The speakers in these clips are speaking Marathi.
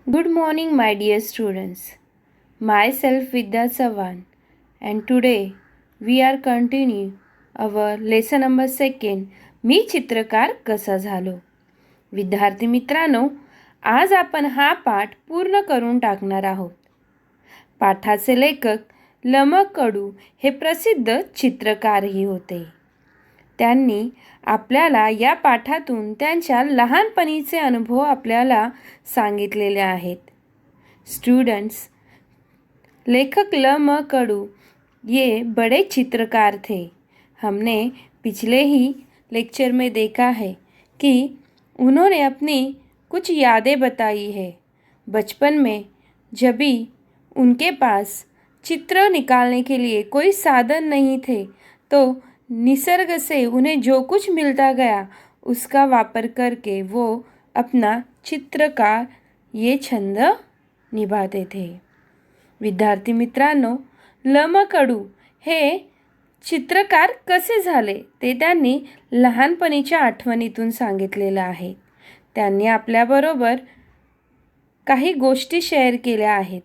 Good morning, my dear students. Myself Vidya Savan, and today we are continuing our lesson number 2. मी चित्रकार कसा झालो. विद्यार्थी मित्रांनो, आज आपण हा पाठ पूर्ण करून टाकणार आहोत. पाठाचे लेखक ल. म. कडू हे प्रसिद्ध चित्रकारही होते. त्यांनी आपल्याला या पाठातून त्यांच्या लहानपणीचे अनुभव आपल्याला सांगितलेले आहेत. स्टूडेंट्स, लेखक ल. म. कडू ये बड़े चित्रकार थे. हमने पिछले ही लेक्चर में देखा है कि उन्होंने अपनी कुछ यादें बताई है. बचपन में जब भी उनके पास चित्र निकालने के लिए कोई साधन नहीं थे तो निसर्ग से उन्हें जो कुछ मिलता गया उसका वापर करके वो अपना चित्रकार ये छंद निभाते थे. विद्यार्थी मित्रांनो, ल. म. कडू हे चित्रकार कसे झाले ते त्यांनी लहानपणीच्या आठवणीतून सांगितलेलं आहे. त्यांनी आपल्याबरोबर काही गोष्टी शेअर केल्या आहेत.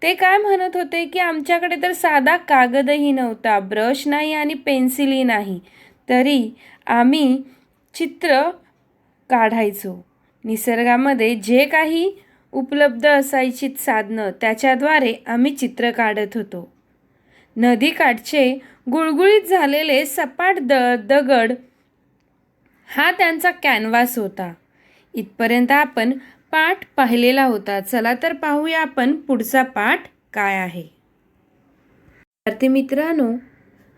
ते काय म्हणत होते की आमच्याकडे तर साधा कागदही नव्हता, ब्रश नाही आणि पेन्सिलही नाही, तरी आम्ही चित्र काढायचो. निसर्गामध्ये जे काही उपलब्ध असायची साधनं त्याच्याद्वारे आम्ही चित्र काढत होतो. नदीकाठचे गुळगुळीत झालेले सपाट दगड हा त्यांचा कॅनव्हास होता. इथपर्यंत आपण पाठ पाहिलेला होता. चला तर पाहूया आपण पुढचा पाठ काय आहे. विद्यार्थी मित्रांनो,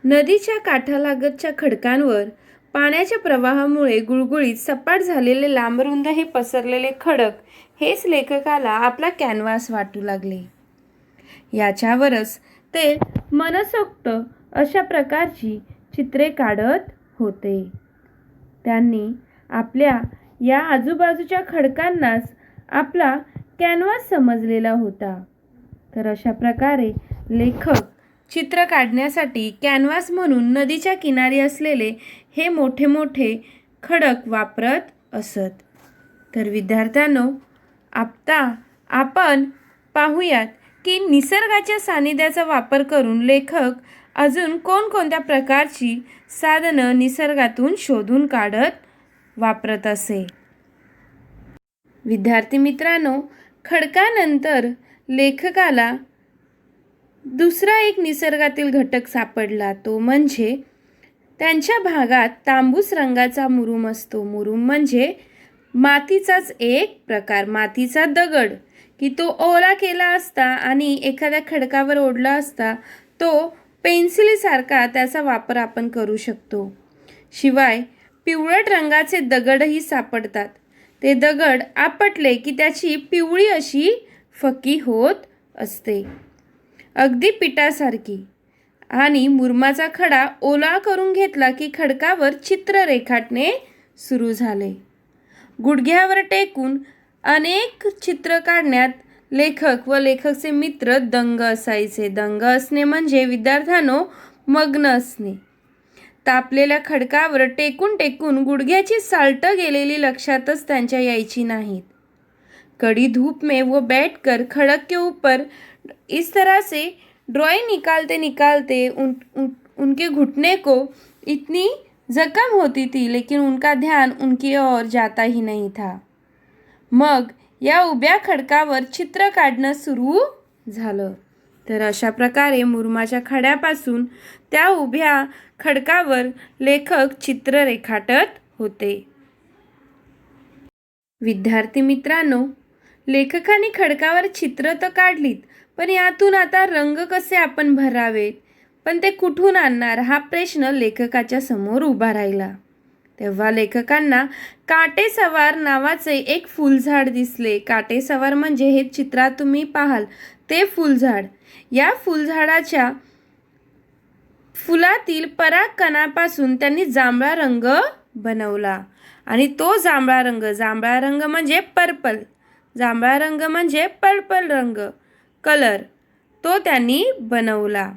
नदीच्या काठालगतच्या खडकांवर पाण्याच्या प्रवाहामुळे गुळगुळीत सपाट झालेले लांबरुंद हे पसरलेले खडक हेच लेखकाला आपला कॅनव्हास वाटू लागले. याच्यावरच ते मनसोक्त अशा प्रकारची चित्रे काढत होते. त्यांनी आपल्या या आजूबाजूच्या खडकांनाच आपला कॅनव्हास समजलेला होता. तर अशा प्रकारे लेखक चित्र काढण्यासाठी कॅनव्हास म्हणून नदीच्या किनारी असलेले हे मोठे मोठे खडक वापरत असत. तर विद्यार्थ्यांनो, आता आपण पाहूयात की निसर्गाच्या सानिध्याचा वापर करून लेखक अजून कोणकोणत्या प्रकारची साधनं निसर्गातून शोधून काढत वापरत असे. विद्यार्थी मित्रांनो, खडकानंतर लेखकाला दुसरा एक निसर्गातील घटक सापडला. तो म्हणजे त्यांच्या भागात तांबूस रंगाचा मुरूम असतो. मुरूम म्हणजे मातीचाच एक प्रकार, मातीचा दगड की तो ओला केला असता आणि एखाद्या खडकावर ओढला असता तो पेन्सिलीसारखा त्याचा वापर आपण करू शकतो. शिवाय पिवळट रंगाचे दगडही सापडतात. ते दगड आपटले की त्याची पिवळी अशी फकी होत असते, अगदी पिठासारखी. आणि मुरमाचा खडा ओला करून घेतला की खडकावर चित्र रेखाटणे सुरू झाले. गुडघ्यावर टेकून अनेक चित्र काढण्यात लेखक व लेखकचे मित्र दंग असायचे. दंग असणे म्हणजे विद्यार्थ्यांनो मग्न असणे. तापलेल्या खडकावर टेकून टेकून गुडघ्याची साल्टं गेलेली लक्षातच त्यांच्या यायची नाहीत. कड़ी धूप में वो बैठकर खड़क के ऊपर इस तरह से ड्राइंग निकालते निकालते उनके घुटने को इतनी जख्म होती थी, लेकिन उनका ध्यान उनकी ओर जाता ही नहीं था. मग या उभ्या खडकावर चित्र काढणं सुरू झालं. तर अशा प्रकारे मुरमाच्या खड्यापासून त्या उभ्या खडकावर लेखक चित्र रेखाटत होते. विद्यार्थी मित्रांनो, लेखकाने खडकावर चित्र तर काढलीत, पण यातून आता रंग कसे आपण भरावेत, पण ते कुठून आणणार हा प्रश्न लेखकाच्या समोर उभा राहिला. तेव्हा लेखकांना काटेसवार नावाचे एक फुलझाड दिसले. काटेसवार म्हणजे हे चित्रात तुम्ही पाहाल ते फुलझाड. या फुलझाडाच्या फुलातील परागकणापासून त्यांनी जांभळा रंग बनवला आणि तो जांभळा रंग म्हणजे पर्पल, जांभळा रंग म्हणजे पर्पल रंग कलर, तो त्यांनी बनवला.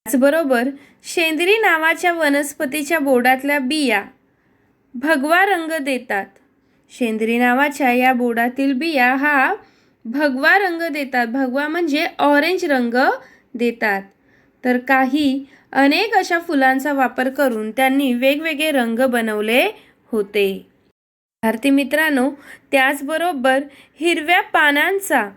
त्याचबरोबर शेंदरी नावाच्या वनस्पतीच्या बोडातल्या बिया भगवा रंग देतात. शेंदरी नावाच्या या बोडातील बिया हा भगवा रंग देतात. भगवा म्हणजे ऑरेंज रंग देतात. तर काही अनेक अशा फुलांचा वापर करून त्यांनी वेगवेगळे रंग बनवले होते. विद्यार्थी मित्रांनो, त्याचबरोबर हिरव्या पानांचा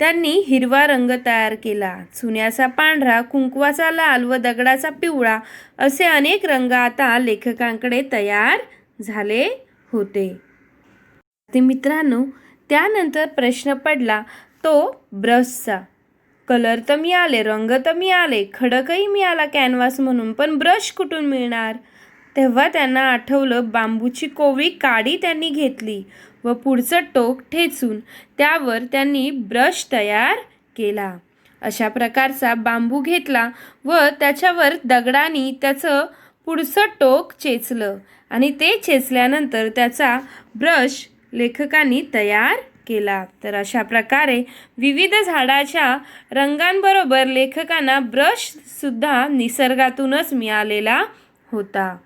त्यांनी हिरवा रंग तयार केला. चुन्याचा पांढरा, कुंकवाचा लाल व दगडाचा पिवळा असे अनेक रंग आता लेखकांकडे तयार झाले होते. ते मित्रांनो, त्यानंतर प्रश्न पडला तो ब्रशचा. कलर तर मिळाले, रंग तर मिळाले, खडकही मिळाला कॅनव्हास म्हणून, पण ब्रश कुठून मिळणार? तेव्हा त्यांना आठवलं बांबूची कोवळी काडी त्यांनी घेतली व पुढचं टोक ठेचून त्यावर त्यांनी ब्रश तयार केला. अशा प्रकारचा बांबू घेतला व त्याच्यावर दगडाने त्याचं पुढचं टोक चेचलं आणि ते चेचल्यानंतर त्याचा ब्रश लेखकांनी तयार केला. तर अशा प्रकारे विविध झाडाच्या रंगांबरोबर लेखकांना ब्रश सुद्धा निसर्गातूनच मिळालेला होता.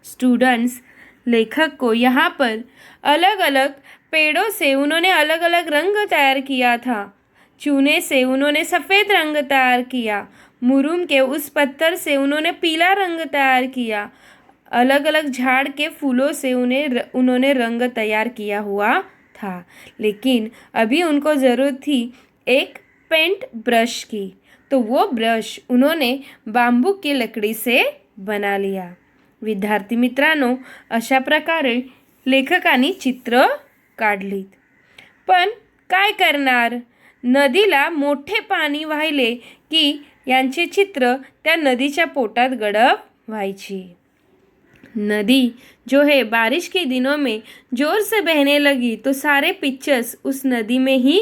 स्टूडेंट्स, लेखक को यहाँ पर अलग अलग पेड़ों से उन्होंने अलग अलग रंग तैयार किया था. चूने से उन्होंने सफ़ेद रंग तैयार किया. मुरुम के उस पत्थर से उन्होंने पीला रंग तैयार किया. अलग अलग झाड़ के फूलों से उन्होंने रंग तैयार किया हुआ था. लेकिन अभी उनको ज़रूरत थी एक पेंट ब्रश की, तो वो ब्रश उन्होंने बांबू की लकड़ी से बना लिया. विद्यार्थी मित्रांनो, अशा प्रकारे लेखकांनी चित्र काढलीत. पण काय करणार? नदीला मोठे पाणी वाहिले की यांचे चित्र त्या नदीच्या पोटात गडप व्हायची. नदी जो है बारिश के दिनों में जोर से बहने लगी तो सारे पिक्चर्स उस नदी में ही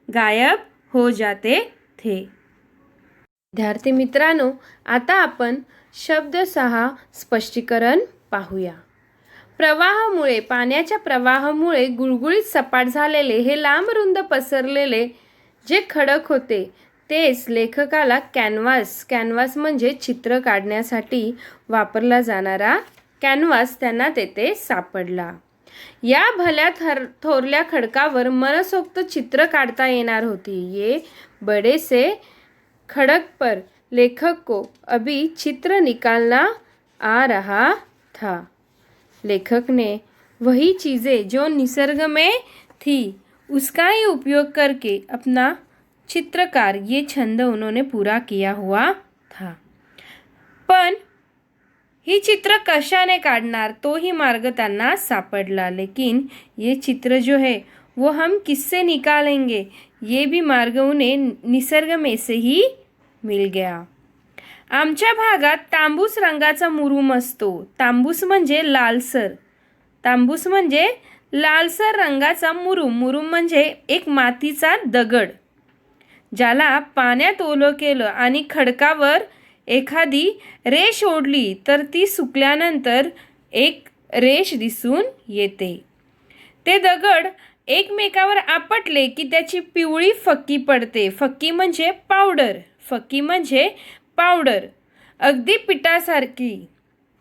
गायब हो जाते थे. विद्यार्थी मित्रांनो, आता आपण शब्दशः स्पष्टीकरण पाहूया. प्रवाहामुळे, पाण्याच्या प्रवाहामुळे गुळगुळीत सपाट झालेले हे लांब रुंद पसरलेले जे खडक होते तेच लेखकाला कॅनव्हास म्हणजे चित्र काढण्यासाठी वापरला जाणारा कॅनव्हास त्यांना तेथे सापडला. या भल्या थोरल्या खडकावर मनसोक्त चित्र काढता येणार होती. ये बड़े से खड़क पर लेखक को अभी चित्र निकालना आ रहा था. लेखक ने वही चीज़ें जो निसर्ग में थी उसका ही उपयोग करके अपना चित्रकार ये छंद उन्होंने पूरा किया हुआ था. पण ही चित्र कशाने काढणार तोही मार्ग त्यांना सापडला. लेकिन ये चित्र जो है वो हम किससे निकालेंगे, ये भी मार्ग उन्हें निसर्ग में से ही मिल गया. आमच्या भागात तांबूस रंगाचा मुरूम असतो. तांबूस म्हणजे लालसर रंगाचा मुरूम म्हणजे एक मातीचा दगड ज्याला पाण्यात ओलं केलं आणि खडकावर एखादी रेष ओढली तर ती सुकल्यानंतर एक रेष दिसून येते. ते दगड एकमेकावर आपटले की त्याची पिवळी फक्की पडते. फक्की म्हणजे पावडर अगदी पिठासारखी,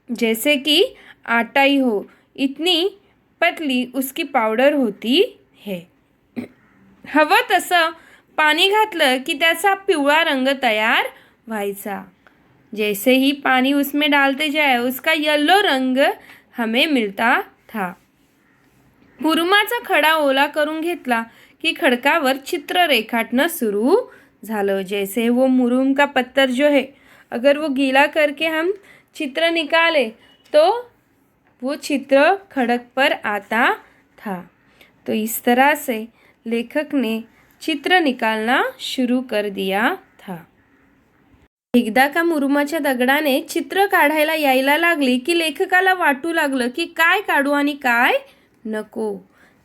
जैसे कि आटा ही हो, इतनी पतली उसकी पावडर होती है. हवं तसं पाणी घातलं की त्याचा पिवळा रंग तयार व्हायचा. जैसे ही पानी उसमें डालते जाए उसका येलो रंग हमें मिलता था. मुरुमाचा खडा ओला करून घेतला की खडकावर चित्र रेखाटणं सुरू झालं. जैसे वो मुरुम का पत्थर जो है अगर वो गीला करके हम चित्र निकाले तो वो चित्र खड़क पर आता था. तो इस तरह से लेखक ने चित्र निकालना शुरू कर दिया था. एकदा का मुरुमाच्या दगडाने चित्र काढायला यायला लागली की लेखकाला वाटू लागलं की काय काढू आणि काय नको.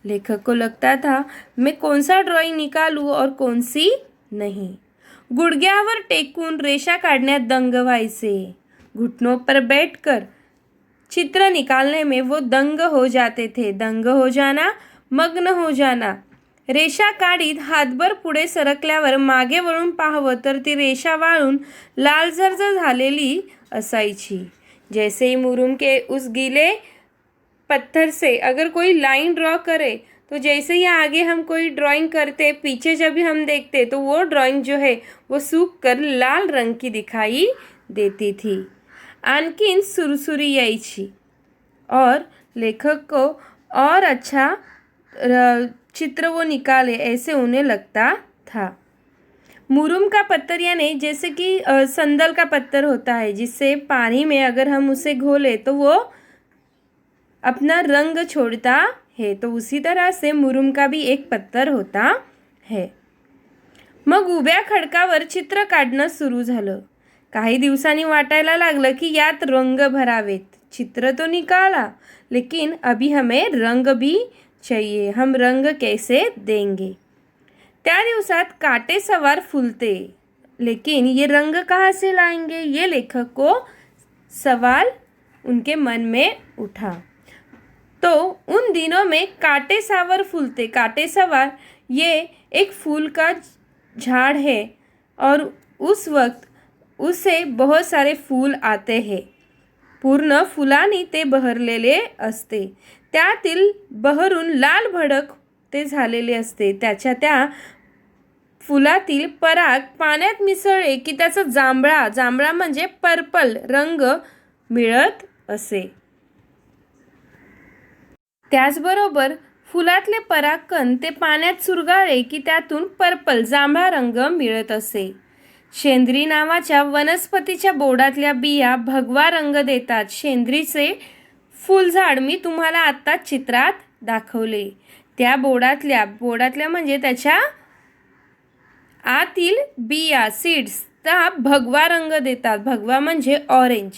लेखक को लगता था मैं कौन सा ड्राइंग निकालूं और कौन सी नहीं. गुडघ्यावर टेकून रेषा काढण्यात दंग व्हायचे. घुटनों पर बैठकर चित्र निकालने में वो दंग हो जाते थे. दंग हो जाना, मग्न हो जाना. रेषा काढीत हातभर पुढे सरकल्यावर मागे वळून पाहावं तर ती रेषा वाळून लालजर्द झालेली असायची. जैसे ही मुरुम के उस गीले पत्थर से अगर कोई लाइन ड्रॉ करे तो जैसे ही आगे हम कोई ड्राइंग करते, पीछे जब भी हम देखते तो वो ड्राइंग जो है वो सूख कर लाल रंग की दिखाई देती थी. आणखीन सुरसुरी यायची और लेखक को और अच्छा चित्र वो निकाले ऐसे उन्हें लगता था. मुरुम का पत्थर यानी जैसे कि संदल का पत्थर होता है जिससे पानी में अगर हम उसे घोले तो वो अपना रंग छोड़ता है, तो उसी तरह से मुरुम का भी एक पत्थर होता है. मग उभ्या खडकावर चित्र काढणं सुरू झालं. काही दिवसांनी वाटायला लागलं की यात रंग भरावेत. चित्र तो निकाला लेकिन अभी हमें रंग भी चाहिए. हम रंग कैसे देंगे. त्या दिवसात काटे सवार फूल थे, लेकिन ये रंग कहाँ से लाएंगे, ये लेखक को सवाल उनके मन में उठा. तो उन दिनों में काटे सवार फूल थे. काटे सवार ये एक फूल का झाड़ है और उस वक्त उसे बहुत सारे फूल आते हैं. पूर्ण फुलांनी ते बहरलेले असते. त्यातील बहरून लाल भडक ते झालेले असते. त्याच्या त्या फुलातील पराग पाण्यात मिसळले की त्याचा जांभळा म्हणजे पर्पल रंग मिळत असे. त्याचबरोबर फुलातले परागकण ते पाण्यात चुरगाळले की त्यातून पर्पल जांभळा रंग मिळत असे. शेंद्री नावाच्या वनस्पतीच्या बोडातल्या बिया भगवा रंग देतात. शेंद्रीचे फुलझाड मी तुम्हाला आत्ता चित्रात दाखवले. त्या बोडातल्या म्हणजे त्याच्या आतील बिया सीड्स त्या भगवा रंग देतात. भगवा म्हणजे ऑरेंज.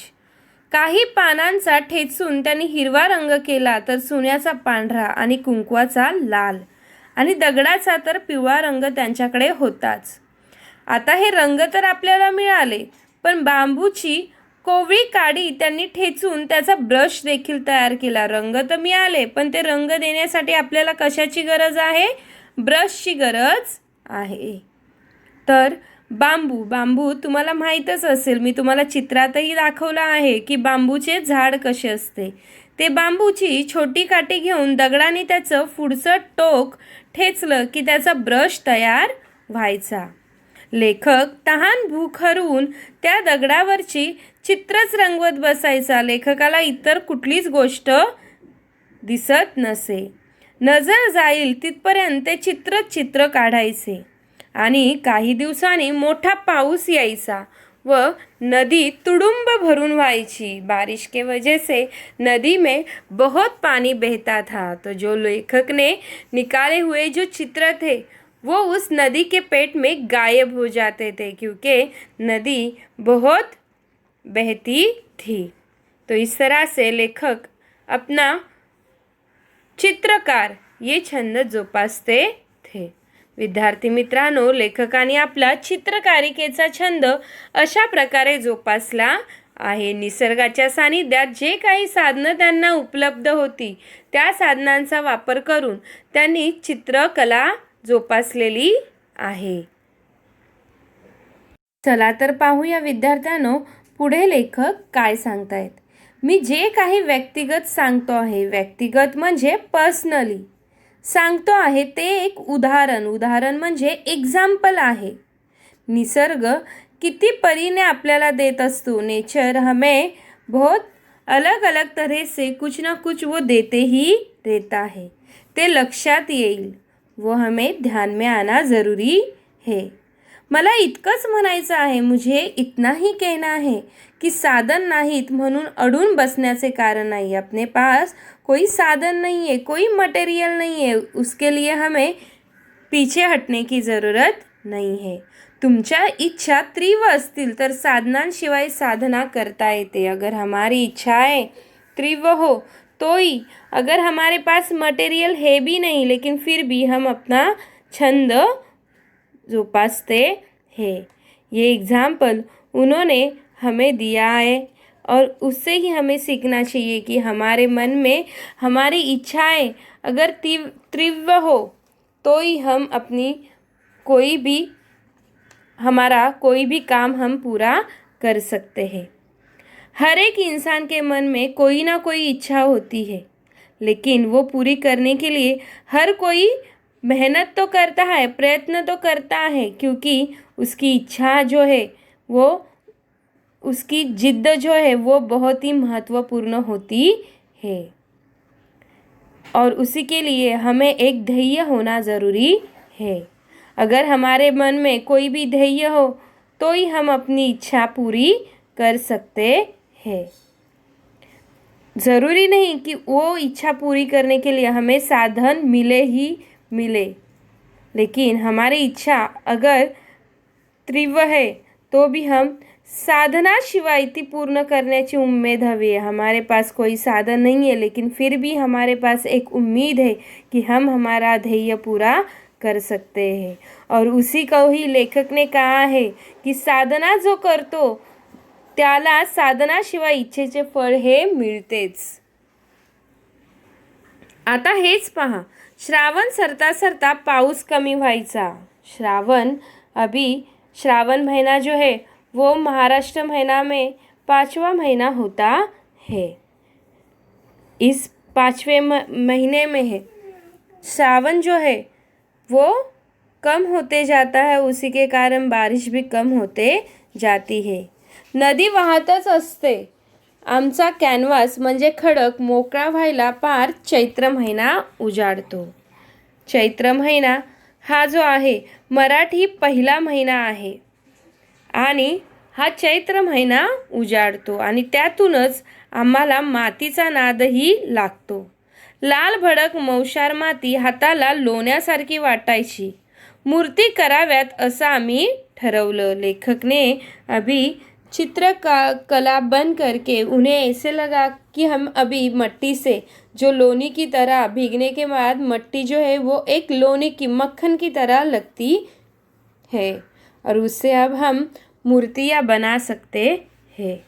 काही पानांचा ठेचून त्यांनी हिरवा रंग केला तर सोन्याचा पांढरा आणि कुंकवाचा लाल आणि दगडाचा तर पिवळा रंग त्यांच्याकडे होताच. आता हे रंग तर आपल्याला मिळाले, पण बांबूची कोवळी काडी त्यांनी ठेचून त्याचा ब्रश देखील तयार केला. रंग तर मिळाले, पण ते रंग देण्यासाठी आपल्याला कशाची गरज आहे, ब्रशची गरज आहे. तर बांबू तुम्हाला माहीतच असेल, मी तुम्हाला चित्रातही दाखवलं आहे की बांबूचे झाड कसे असते. ते बांबूची छोटी काठी घेऊन दगडाने त्याचं पुढचं टोक ठेचलं की त्याचा ब्रश तयार व्हायचा. लेखक तहान भूक हरवून त्या दगडावरची चित्रच रंगवत बसायचा. लेखकाला इतर कुठलीच गोष्ट दिसत नसे. नजर जाईल तिथपर्यंत ते चित्र काढायचे. आणि काही दिवसांनी मोठा पाऊस यायचा व नदी तुडुंब भरून व्हायची. बारिश के वजह से नदी में बहुत पानी बहता था. तो जो लेखक ने निकाले हुए जो चित्र थे वो उस नदी के पेट में गायब हो जाते थे, क्योंकि नदी बहुत बहती थी. तो इस तरह से लेखक अपना चित्रकार ये छंद जोपासते थे. विद्यार्थी मित्रांनो, लेखकाने आपला चित्रकारिकेचा छंद अशा प्रकारे जोपासला आहे. निसर्गाच्या सानिध्यात जे काही साधनं त्यांना उपलब्ध होती त्या साधनांचा वापर करून त्यांनी चित्रकला जोपासलेली आहे. चला तर पाहूया विद्यार्थ्यांनो, पुढे लेखक काय सांगतायत. मी जे काही व्यक्तिगत सांगतो आहे, व्यक्तिगत म्हणजे पर्सनली सांगतो आहे, ते एक उदाहरण म्हणजे एक्झाम्पल आहे. निसर्ग किती परीने आपल्याला देत असतो. नेचर हमें बहुत अलग अलग तरह से कुछ ना कुछ वो देते ही रहता है. ते लक्षात येईल, वो हमें ध्यान में आना ज़रूरी है. मला इतकंच म्हणायचं आहे, मुझे इतना ही कहना है कि साधन नाहीत म्हणून अडून बसण्याचे कारण नाही. अपने पास कोई साधन नहीं है, कोई मटेरियल नहीं है, उसके लिए हमें पीछे हटने की ज़रूरत नहीं है. तुमच्या इच्छा तीव्र असतील तर साधनांशिवाय साधना करता येते. अगर हमारी इच्छाएं तीव्र हो तो ही, अगर हमारे पास मटेरियल है भी नहीं लेकिन फिर भी हम अपना छंद जोपासते हैं. ये एग्जाम्पल उन्होंने हमें दिया है और उससे ही हमें सीखना चाहिए कि हमारे मन में हमारी इच्छाएं अगर तीव्र हो तो ही हम अपनी कोई भी काम हम पूरा कर सकते हैं. हर एक इंसान के मन में कोई ना कोई इच्छा होती है, लेकिन वो पूरी करने के लिए हर कोई मेहनत तो करता है, प्रयत्न तो करता है, क्योंकि उसकी इच्छा जो है वो, उसकी जिद्द जो है वो बहुत ही महत्वपूर्ण होती है। और उसी के लिए हमें एक ध्येय होना ज़रूरी है। अगर हमारे मन में कोई भी ध्येय हो तो ही हम अपनी इच्छा पूरी कर सकते हैं। ज़रूरी नहीं कि वो इच्छा पूरी करने के लिए हमें साधन मिले ही मिले, लेकिन हमारी इच्छा अगर तीव्र है तो भी हम साधनाशिवाय ती पूर्ण करण्याची उम्मीद हवी है। हमारे पास कोई साधन नहीं है, लेकिन फिर भी हमारे पास एक उम्मीद है कि हम हमारा ध्येय पूरा कर सकते हैं। और उसी को ही लेखक ने कहा है की साधना जो करतो त्याला साधनाशिवाय इच्छेचे फळ हे मिळतेच। आता हेच पहा, श्रावण सरता सरता पाऊस कमी व्हायचा। श्रावण महीना जो है वो महाराष्ट्र महीना में 5वां महीना होता है। इस 5वें महीने में है श्रावण जो है वो कम होते जाता है, उसी के कारण बारिश भी कम होते जाती है। नदी वाहतच असते, आमचा कॅनव्हास म्हणजे खडक मोकळा व्हायला पार चैत्र महिना उजाडतो। चैत्र महिना हा जो आहे मराठी पहिला महिना आहे आणि हा चैत्र महिना उजाडतो आणि त्यातूनच आम्हाला मातीचा नादही लागतो। लाल भडक मौशार माती हाताला लोण्यासारखी वाटायची, मूर्ती कराव्यात असं आम्ही ठरवलं। लेखक ने अभी चित्र का कला बन करके उन्हें ऐसे लगा कि हम अभी मट्टी से जो लोनी की तरह भीगने के बाद मट्टी जो है वो एक लोनी की मक्खन की तरह लगती है और उससे अब हम मूर्तियाँ बना सकते हैं।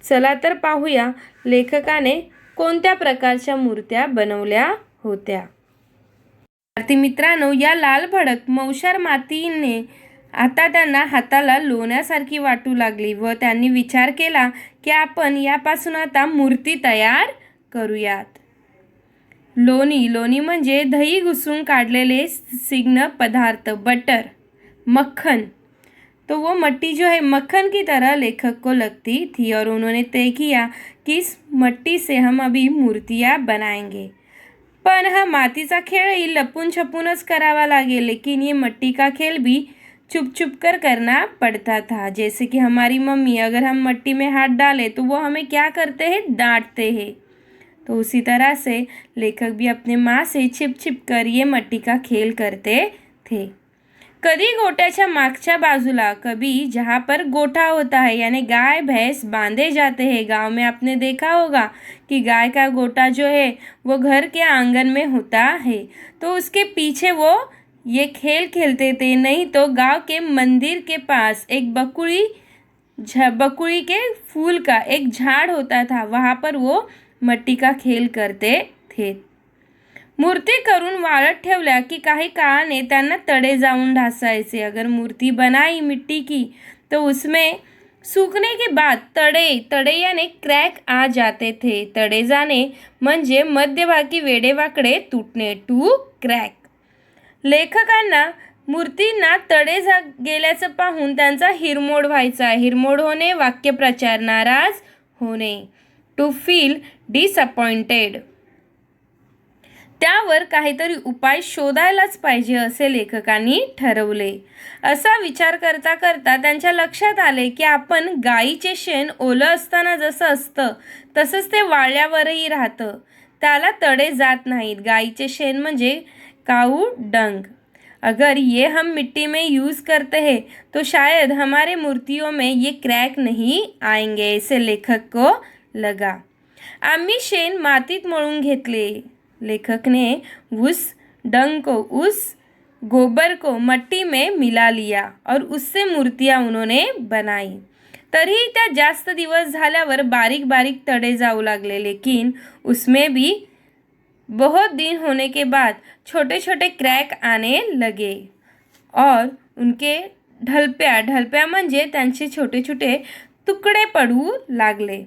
चला तर पाहूया लेखकाने कोणत्या प्रकारच्या मूर्त्या बनवल्या होत्या। विद्यार्थी मित्रांनो, या लाल भडक मौशार मातीने आता त्यांना हाताला लोण्यासारखी वाटू लागली व त्यांनी विचार केला की आपण यापासून आता मूर्ती तयार करूयात। लोणी म्हणजे दही घुसून काढलेले सिग्न पदार्थ, बटर, मक्खन। तो वो मट्टी जो है मक्खन की तरह लेखक को लगती थी और उन्होंने तय किया कि इस मट्टी से हम अभी मूर्तियाँ बनाएंगे। पण हा मातीचा खेळ ही लपून छपूनच करावा लागेल, लेकिन ये मट्टी का खेल भी चुप चुप कर करना पड़ता था। जैसे कि हमारी मम्मी, अगर हम मट्टी में हाथ डालें तो वो हमें क्या करते हैं, डांटते हैं। तो उसी तरह से लेखक भी अपने माँ से छिप छिप कर ये मट्टी का खेल करते थे। कभी गोट्याच्या मागच्या बाजूला, कभी जहाँ पर गोठा होता है यानी गाय भैंस बांधे जाते हैं। गांव में आपने देखा होगा कि गाय का गोटा जो है वो घर के आंगन में होता है, तो उसके पीछे वो ये खेल खेलते थे। नहीं तो गांव के मंदिर के पास एक बकुड़ी के फूल का एक झाड़ होता था, वहाँ पर वो मट्टी का खेल करते थे। मूर्ती करून वाळत ठेवल्या की काही काळाने त्यांना तड़े जाऊन ढासायचे। अगर मूर्ति बनाई मिट्टी की तो उसमें सूखने के बाद तड़े यानी क्रैक आ जाते थे। तड़े जाने म्हणजे मध्यभागी वेडेवाकडे तुटणे, टू क्रैक। लेखकांना मूर्तींना तडे गेल्याचं पाहून त्यांचा हिरमोड व्हायचा। हिरमोड होणे, वाक्यप्रचार, नाराज होणे, टू फील डिसअपॉइंटेड। त्यावर काहीतरी उपाय शोधायलाच पाहिजे असे लेखकांनी ठरवले। असा विचार करता करता त्यांच्या लक्षात आले की आपण गाईचे शेण ओलं असताना जसं असतं तसंच ते वाळल्यावरही राहतं, त्याला तडे जात नाहीत। गाईचे शेण म्हणजे काऊ डंग। अगर ये हम मिट्टी में यूज़ करते हैं तो शायद हमारे मूर्तियों में ये क्रैक नहीं आएंगे, ऐसे लेखक को लगा। आम्ही शेण मातीत मळून घेतले। लेखक ने उस डंग को, उस गोबर को मट्टी में मिला लिया और उससे मूर्तियाँ उन्होंने बनाई। तरीही त्या जास्त दिवस झाल्यावर बारीक बारीक तड़े जाऊ लागले, लेकिन उसमें भी बहुत दिन होने के बाद छोटे छोटे क्रैक आने लगे और उनके ढलप्या म्हणजे त्यांचे छोटे छोटे तुकडे पडू लागले।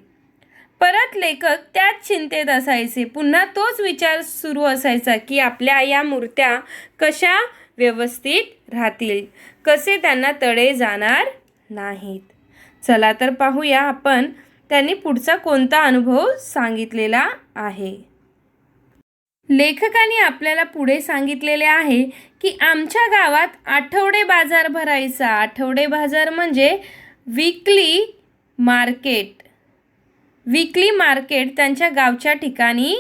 परत लेखक त्याच चिंतेत असायचे. पुन्हा तोच विचार सुरू असायचा की आपल्या या मूर्त्या कशा व्यवस्थित राहतील, कसे त्यांना तडे जाणार नाहीत. चला तर पाहूया आपण त्यांनी पुढचा कोणता अनुभव सांगितलेला आहे. लेखकाने आपल्याला पुढे सांगितलेले आहे की आमच्या गावात आठवडे बाजार भरायचा. आठवडे बाजार म्हणजे वीकली मार्केट. वीकली मार्केट त्यांच्या गावच्या ठिकाणी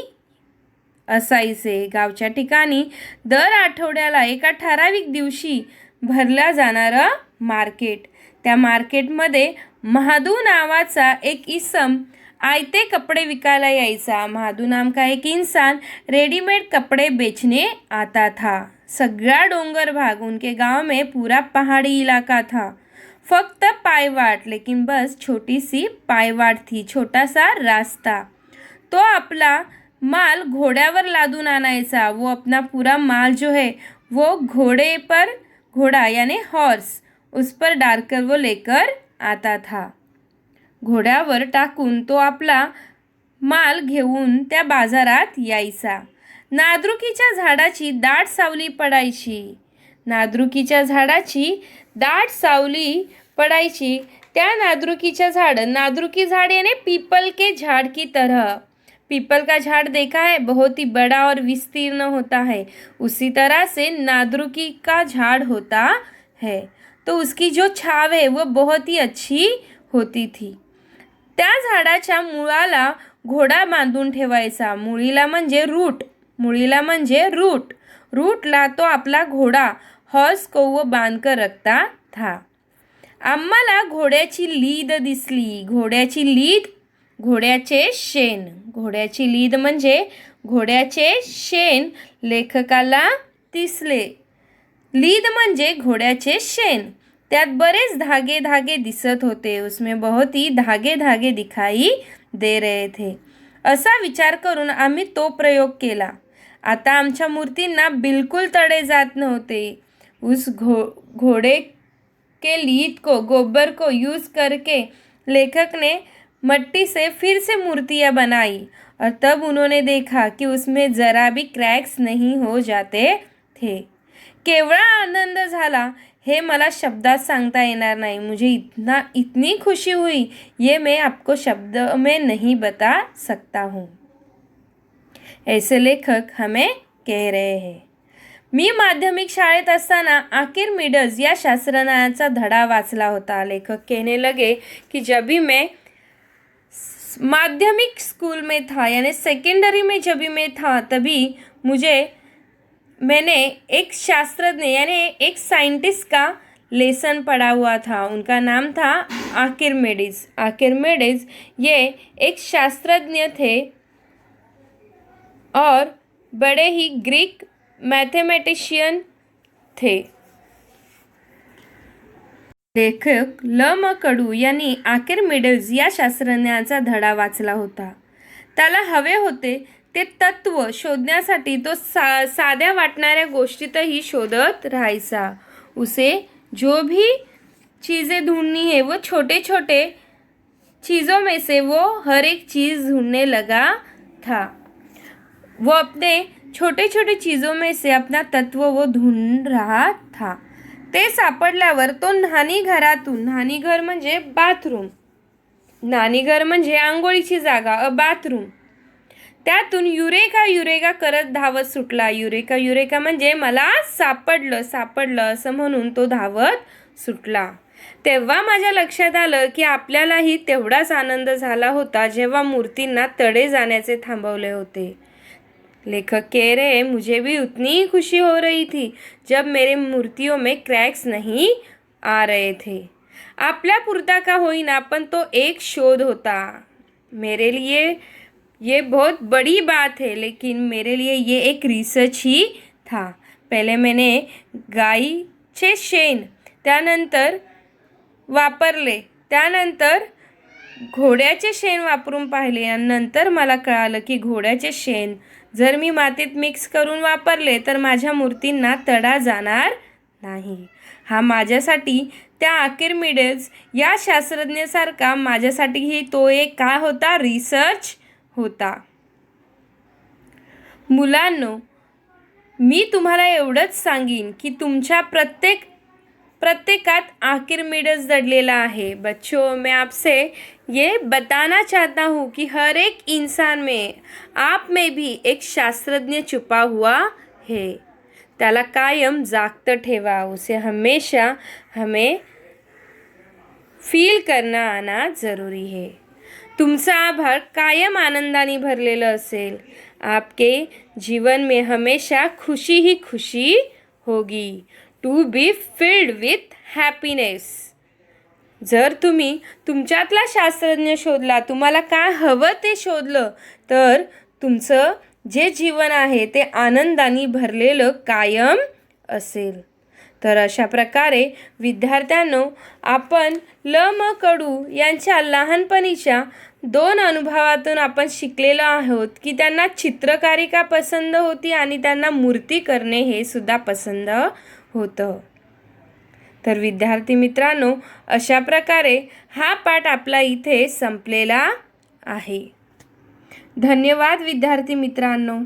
असायचे. गावच्या ठिकाणी दर आठवड्याला एका ठराविक दिवशी भरला जाणारा मार्केट. त्या मार्केटमध्ये महादू नावाचा एक इसम आयते कपड़े विकायला यायचा. महादू नाम का एक इंसान रेडीमेड कपड़े बेचने आता था. सगळा डोंगर भाग उनके गांव में पूरा पहाड़ी इलाका था. फक्त पायवाट, लेकिन बस छोटी सी पायवाट थी, छोटा सा रास्ता. तो अपना माल घोड़्यावर लादून आणायचा. वो अपना पूरा माल जो है वो घोड़े पर, घोड़ा यानी हॉर्स, उस पर डालकर वो लेकर आता था. घोड्यावर टाकून तो आपला माल घेऊन त्या बाजारात यायचा. नादरुकीच्या झाडाची दाट सावली पडायची. नादरुकीच्या झाडाची दाट सावली पडायची. त्या नादरुकी झाड़ यानी पीपल के झाड़ की तरह. पीपल का झाड़ देखा है, बहुत ही बड़ा और विस्तीर्ण होता है. उसी तरह से नादरुकी का झाड़ होता है, तो उसकी जो छाव है वो बहुत ही अच्छी होती थी. त्या झाडाच्या मुळाला घोडा बांधून ठेवायचा. मुळीला म्हणजे रूट. रूटला तो आपला घोडा हॉर्स को वो बांधकर रखता था. आम्हाला घोड्याची लीद दिसली. घोड्याचे शेण. घोड्याची लीद म्हणजे घोड्याचे शेण लेखकाला दिसले. लीद म्हणजे घोड्याचे शेण. त्यात बरेच धागे दिसत होते. उसमें बहुत ही धागे दिखाई दे रहे थे. असा विचार करून आम्ही तो प्रयोग केला. आता आमच्या मूर्तींना बिलकुल तडे जात नव्हते. उस घोड़े के लीद को, गोबर को यूज़ करके लेखक ने मट्टी से फिर से मूर्तियाँ बनाई और तब उन्होंने देखा कि उसमें ज़रा भी क्रैक्स नहीं हो जाते थे. केवढा आनंद झाला हे मला शब्दात सांगता येणार नाही. मुझे इतनी खुशी हुई, ये मैं आपको शब्द में नहीं बता सकता हूँ. ऐसे लेखक हमें कह रहे हैं. मी माध्यमिक शाळेत असताना आर्किमिडीज या शास्त्रज्ञाचा धडा वाचला होता. लेखक कहने लगे कि जब भी मैं माध्यमिक स्कूल में था, यानी सेकेंडरी में जब भी मैं था, तभी मैंने एक शास्त्रज्ञ यानी एक साइंटिस्ट का लेसन पढ़ा हुआ था. उनका नाम था आर्किमिडीज. आर्किमिडीज ये एक शास्त्रज्ञ थे और बड़े ही ग्रीक मैथमेटिशियन थे. लेखक ल म कडू यांनी आर्किमिडीज या शास्त्रज्ञाचा धडा वाचला होता. त्याला हवे होते ते तत्व शोधण्यासाठी तो साध्या वाटणाऱ्या गोष्टीतही शोधत राहायचा. उसे जो भी चीज़ें ढूंढनी है वो छोटे छोटे चीज़ों में से वो हर एक चीज़ ढूंढने लगा था. वो अपने छोटे छोटे चीज़ों में से अपना तत्व वो ढूंढ रहा था. ते सापडल्यावर तो न्हाणी घर म्हणजे बाथरूम, न्हाणी घर म्हणजे आंघोळीची जागा, बाथरूम, त्यातून युरेका करत धावत सुटला. युरेका म्हणजे मला सापडलं असं म्हणून तो धावत सुटला. तेव्हा माझ्या लक्षात आलं की आपल्यालाही तेवढाच आनंद झाला होता जेव्हा मूर्तींना तडे जाण्याचे थांबवले होते. लेखक कह रहे हैं, मुझे भी उतनी ही खुशी हो रही थी जब मेरे मूर्तियों में क्रैक्स नहीं आ रहे थे. आपल्या पुरता का होईना पण तो एक शोध होता. मेरे लिए ये बहुत बड़ी बात है, लेकिन मेरे लिए ये एक रिसर्च ही था. पहले मैंने गाईचे शेण त्यानंतर वापरले, त्यानंतर घोड्याचे शेण वापरून पाहिले आणि नंतर मला कळालं की घोड्याचे शेण जर मी मातीत मिक्स करून वापरले तर माझ्या मूर्तींना तडा जाणार नाही. हा माझ्यासाठी त्या आर्किमिडीज या शास्त्रज्ञासारखा माझ्यासाठीही तो एक काय होता, रिसर्च होता. मुलांनो, मी तुम्हाला एवढंच सांगीन की तुमच्या प्रत्येकात आर्किमिडीज दडलेला आहे. बच्चों, मैं आपसे ये बताना चाहता हूँ कि हर एक इंसान में, आप में भी एक शास्त्रज्ञ छुपा हुआ है. त्याला कायम जागतं ठेवा. उसे हमेशा हमें फील करना आना जरूरी है. तुमचा आभार कायम आनंदाने भरलेलं असेल. आपके जीवन में हमेशा खुशी ही खुशी होगी. To be filled with happiness. जर तुम्ही तुमच्यातला शास्त्रज्ञ शोधला, तुम्हाला काय हवं ते शोधलं, तर तुमचं जे जीवन आहे ते आनंदाने भरलेलं कायम असेल. तर अशा प्रकारे विद्यार्थ्यांनो, आपण ल म कडू यांच्या लहानपणीच्या 2 अनुभवातून आपण शिकलेलो आहोत की त्यांना चित्रकारिता पसंत होती आणि त्यांना मूर्ती करणे हे सुद्धा पसंत होतं. तर विद्यार्थी मित्रांनो, अशा प्रकारे हा पाठ आपला इथे संपलेला आहे. धन्यवाद विद्यार्थी मित्रांनो.